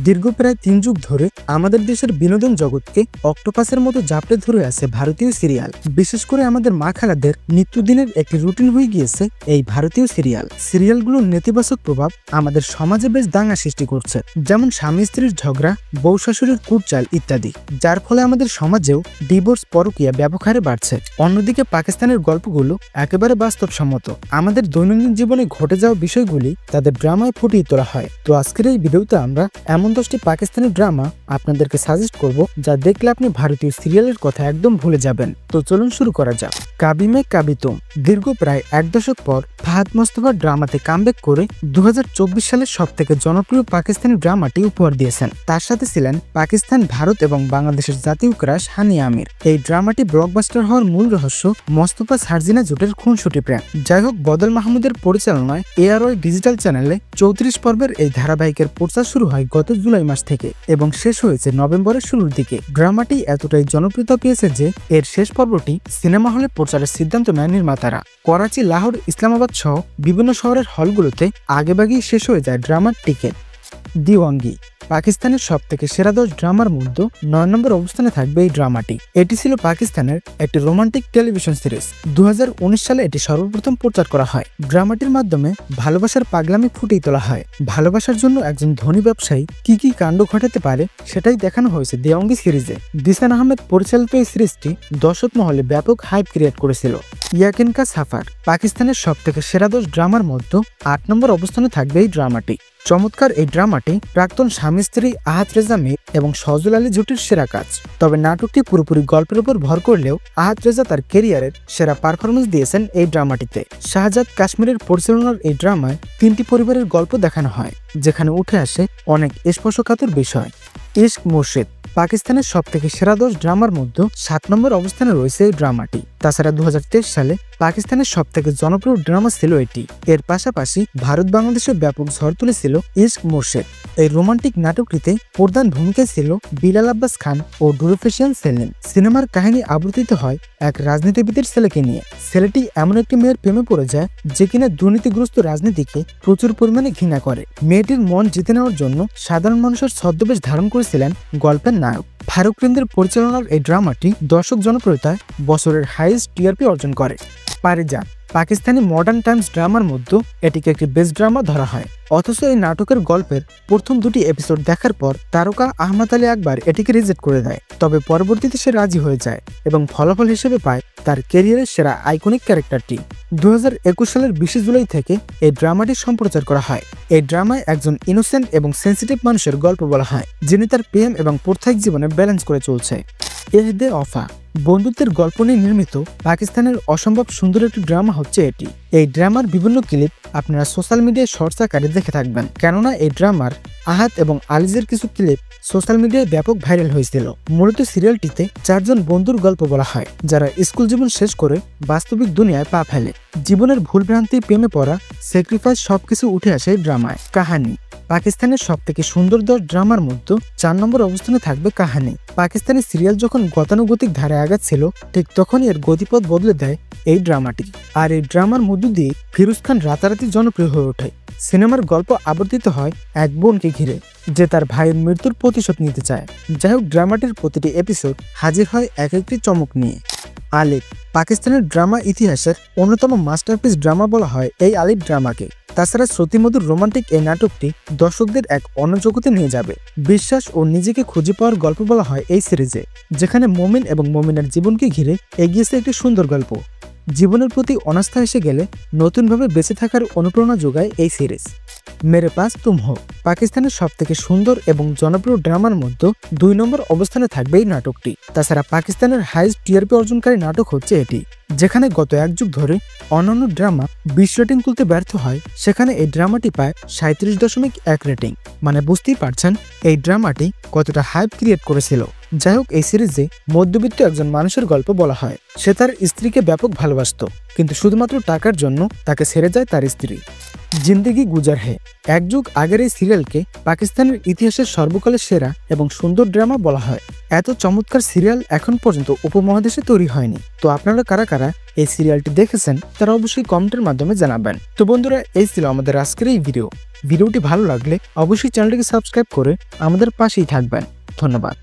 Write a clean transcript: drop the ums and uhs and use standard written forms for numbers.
দীর্ঘ প্রায় ৩ যুগ ধরে আমাদের দেশের বিনোদন জগৎকে অক্টোপাসের মতো জাপটে ধরে আছে ভারতীয় সিরিয়াল। বিশেষ করে আমাদের মা খালাদের নিত্যদিনের একটি রুটিন হয়ে গিয়েছে এই ভারতীয় সিরিয়ালগুলোর নেতিবাচক প্রভাব আমাদের সমাজে বেশ দাঙ্গা সৃষ্টি করছে, যেমন স্বামী স্ত্রীর ঝগড়া, বউ শাশুড়ির কুটচাল ইত্যাদি, যার ফলে আমাদের সমাজেও ডিভোর্স, পরকীয়া ব্যাপক হারে বাড়ছে। অন্যদিকে পাকিস্তানের গল্পগুলো একেবারে বাস্তবসম্মত, আমাদের দৈনন্দিন জীবনে ঘটে যাওয়া বিষয়গুলি তাদের ড্রামায় ফুটিয়ে তোলা হয়। তো আজকের এই ভিডিওতে আমরা এমন 10টি পাকিস্তানি ড্রামা আপনাদেরকে সাজেস্ট করব যা দেখলে আপনি ভারতীয় সিরিয়ালের কথা একদম ভুলে যাবেন। তো চলুন শুরু করা যাক। কাবি মে কাবি তুম দীর্ঘ প্রায় 1 দশক পর ফাহাদ মোস্তফা ড্রামাতে কামব্যাক করে 2024 সালের সবথেকে জনপ্রিয় পাকিস্তানি ড্রামাটি উপহার দিয়েছেন। তার সাথে ছিলেন পাকিস্তান, ভারত এবং বাংলাদেশের জাতীয় ক্রাশ হানিয়া আমির। এই ড্রামাটি ব্লকবাস্টার হওয়ার মূল রহস্য মোস্তফা সারজিনা জোটের খুনসুটি প্রেম। যাই হোক, বদল মাহমুদের পরিচালনায় এআরওয়াই ডিজিটাল চ্যানেলে 34 পর্বের এই ধারাবাহিকের প্রচার শুরু হয় গত জুলাই মাস থেকে এবং শেষ হয়েছে নভেম্বরের শুরুর দিকে। ড্রামাটি এতটাই জনপ্রিয়তা পেয়েছে যে এর শেষ পর্বটি সিনেমা হলে প্রচারের সিদ্ধান্ত নেয় নির্মাতারা। করাচি, লাহোর, ইসলামাবাদ সহ বিভিন্ন শহরের হলগুলোতে আগেভাগেই শেষ হয়ে যায় ড্রামার টিকিট। দিওয়াঙ্গি পাকিস্তানের সবথেকে সেরা 10 ড্রামার মধ্যে 9 নম্বর অবস্থানে থাকবে এই ড্রামাটি। এটি ছিল পাকিস্তানের একটি রোমান্টিক টেলিভিশন সিরিজ। 2019 সালে এটি সর্বপ্রথম প্রচার করা হয়। ড্রামাটির মাধ্যমে ভালোবাসার পাগলামি ফুটিয়ে তোলা হয়। ভালোবাসার জন্য একজন ধনী ব্যবসায়ী কি কাণ্ড ঘটাতে পারে সেটাই দেখানো হয়েছে দিওয়াঙ্গি সিরিজে। দিসান আহমেদ পরিচালিত এই সিরিজটি দর্শক মহলে ব্যাপক হাইপ ক্রিয়েট করেছিল। ইয়াকিন কা সাফার পাকিস্তানের সবথেকে সেরা 10 ড্রামার মধ্যে 8 নম্বর অবস্থানে থাকবে এই ড্রামাটি। চমৎকার এই ড্রামাটি প্রাক্তন স্বামী স্ত্রী আহাত রেজা মীর এবং সজল আলী জুটির সেরা কাজ। তবে নাটকটি পুরোপুরি গল্পের উপর ভর করলেও আহাত রেজা তার ক্যারিয়ারের সেরা পারফরমেন্স দিয়েছেন এই ড্রামাটিতে। শাহজাদ কাশ্মীরের পরিচালনার এই ড্রামায় 3টি পরিবারের গল্প দেখানো হয়, যেখানে উঠে আসে অনেক স্পর্শকাতর বিষয়। ইশক মুর্শিদ পাকিস্তানের সবথেকে সেরা 10 ড্রামার মধ্যে 7 নম্বর অবস্থানে রয়েছে এই ড্রামাটি। তাছাড়া 2023 সালে পাকিস্তানের সবথেকে জনপ্রিয় ড্রামা ছিল এটি। এর পাশাপাশি ভারত বাংলাদেশে ব্যাপক ঝড় তুলেছিল ইশক মুর্শিদ। এই রোমান্টিক নাটকটিতে প্রধান ভূমিকায় ছিল বিলাল আব্বাস খান ও ডুরফেশিয়ান সেলিম। সিনেমার কাহিনী আবর্তিত হয় এক রাজনীতিবিদের ছেলেকে নিয়ে। ছেলেটি এমন একটি মেয়ের প্রেমে পড়ে যায় যে কিনা দুর্নীতিগ্রস্ত রাজনীতিকে প্রচুর পরিমাণে ঘৃণা করে। মেয়েটির মন জিতে নেওয়ার জন্য সাধারণ মানুষের ছদ্মবেশ ধারণ করেছিলেন গল্পের নায়ক। ফারুক রিন্দের পরিচালনার এই ড্রামাটি দর্শক জনপ্রিয়তায় বছরের হাইয়েস্ট টিআরপি অর্জন করে। পারিজাত পাকিস্তানি মডার্ন টাইমস ড্রামার মধ্যে এটিকে একটি বেস্ট ড্রামা ধরা হয়। অথচ এই নাটকের গল্পের প্রথম 2টি এপিসোড দেখার পর তারকা আহমদ আলী আকবর এটিকে রিজেক্ট করে দেয়। তবে পরবর্তীতে সে রাজি হয়ে যায় এবং ফলাফল হিসেবে পায় তার ক্যারিয়ারের সেরা আইকনিক ক্যারেক্টারটি। 2021 সালের 20 জুলাই থেকে এই ড্রামাটি সম্প্রচার করা হয়। এই ড্রামায় একজন ইনোসেন্ট এবং সেন্সিটিভ মানুষের গল্প বলা হয়, যিনি তার প্রেম এবং প্রত্যেক জীবনে ব্যালেন্স করে চলছে। এহদে অফা বন্ধুত্বের গল্প নিয়ে নির্মিত পাকিস্তানের অসম্ভব সুন্দর একটি ড্রামা হচ্ছে এটি। এই ড্রামার বিভিন্ন ক্লিপ আপনারা সোশ্যাল মিডিয়ায় শর্টস আকারে দেখে থাকবেন, কেননা এই ড্রামার আহাত এবং আলিজের কিছু ক্লিপ সোশ্যাল মিডিয়ায় ব্যাপক ভাইরাল হয়েছিল। মূলত সিরিয়ালটিতে 4 জন বন্ধুর গল্প বলা হয়, যারা স্কুল জীবন শেষ করে বাস্তবিক দুনিয়ায় পা ফেলে। জীবনের ভুলভ্রান্তি, প্রেমে পড়া, স্যাক্রিফাইস সবকিছু উঠে আসে এই ড্রামায়। কাহানি পাকিস্তানের সবথেকে সুন্দর 10 ড্রামার মধ্যে 4 নম্বর অবস্থানে থাকবে কাহানি। পাকিস্তানি সিরিয়াল যখন গতানুগতিক ধারায় আগাচ্ছিল, ঠিক তখনই এর গতিপথ বদলে দেয় এই ড্রামাটি। আর এই ড্রামার মধ্য দিয়ে ফিরোজ খান রাতারাতি জনপ্রিয় হয়ে ওঠে। সিনেমার গল্প আবর্তিত হয় এক বোনকে ঘিরে, যে তার ভাইয়ের মৃত্যুর প্রতিশোধ নিতে চায়। যাই হোক, ড্রামাটির প্রতিটি এপিসোড হাজির হয় এক একটি চমক নিয়ে। আলিফ পাকিস্তানের ড্রামা ইতিহাসের অন্যতম মাস্টারপিস ড্রামা বলা হয় এই আলিফ ড্রামাকে। তাছাড়া শ্রুতিমধুর রোমান্টিক এই নাটকটি দর্শকদের এক অন্য জগতে নিয়ে যাবে। বিশ্বাস ও নিজেকে খুঁজে পাওয়ার গল্প বলা হয় এই সিরিজে, যেখানে মমিন এবং মমিনের জীবনকে ঘিরে এগিয়েছে একটি সুন্দর গল্প। জীবনের প্রতি অনাস্থা এসে গেলে নতুনভাবে বেঁচে থাকার অনুপ্রেরণা যোগায় এই সিরিজ। মেরে পাস তুম হো পাকিস্তানের সবথেকে সুন্দর এবং জনপ্রিয় ড্রামার মধ্যে 2 নম্বর অবস্থানে থাকবে এই নাটকটি। তাছাড়া পাকিস্তানের হাইয়েস্ট টিআরপি অর্জনকারী নাটক হচ্ছে এটি। যেখানে গত 1 যুগ ধরে অন্যান্য ড্রামা 20 রেটিং তুলতে ব্যর্থ হয়, সেখানে এই ড্রামাটি পায় 37.1 রেটিং। মানে বুঝতেই পারছেন এই ড্রামাটি কতটা হাইপ ক্রিয়েট করেছিল। যাই হোক, এই সিরিজে মধ্যবিত্ত একজন মানুষের গল্প বলা হয়। সে তার স্ত্রীকে ব্যাপক ভালোবাসত, কিন্তু শুধুমাত্র টাকার জন্য তাকে ছেড়ে যায় তার স্ত্রী। জিন্দেগি গুজার হে, এক যুগ আগের এই সিরিয়ালকে পাকিস্তানের ইতিহাসের সর্বকালের সেরা এবং সুন্দর ড্রামা বলা হয়। এত চমৎকার সিরিয়াল এখন পর্যন্ত উপমহাদেশে তৈরি হয়নি। তো আপনারা কারা কারা এই সিরিয়ালটি দেখেছেন তারা অবশ্যই কমেন্টের মাধ্যমে জানাবেন। তো বন্ধুরা, এই ছিল আমাদের আজকের এই ভিডিওটি ভালো লাগলে অবশ্যই চ্যানেলটিকে সাবস্ক্রাইব করে আমাদের পাশেই থাকবেন। ধন্যবাদ।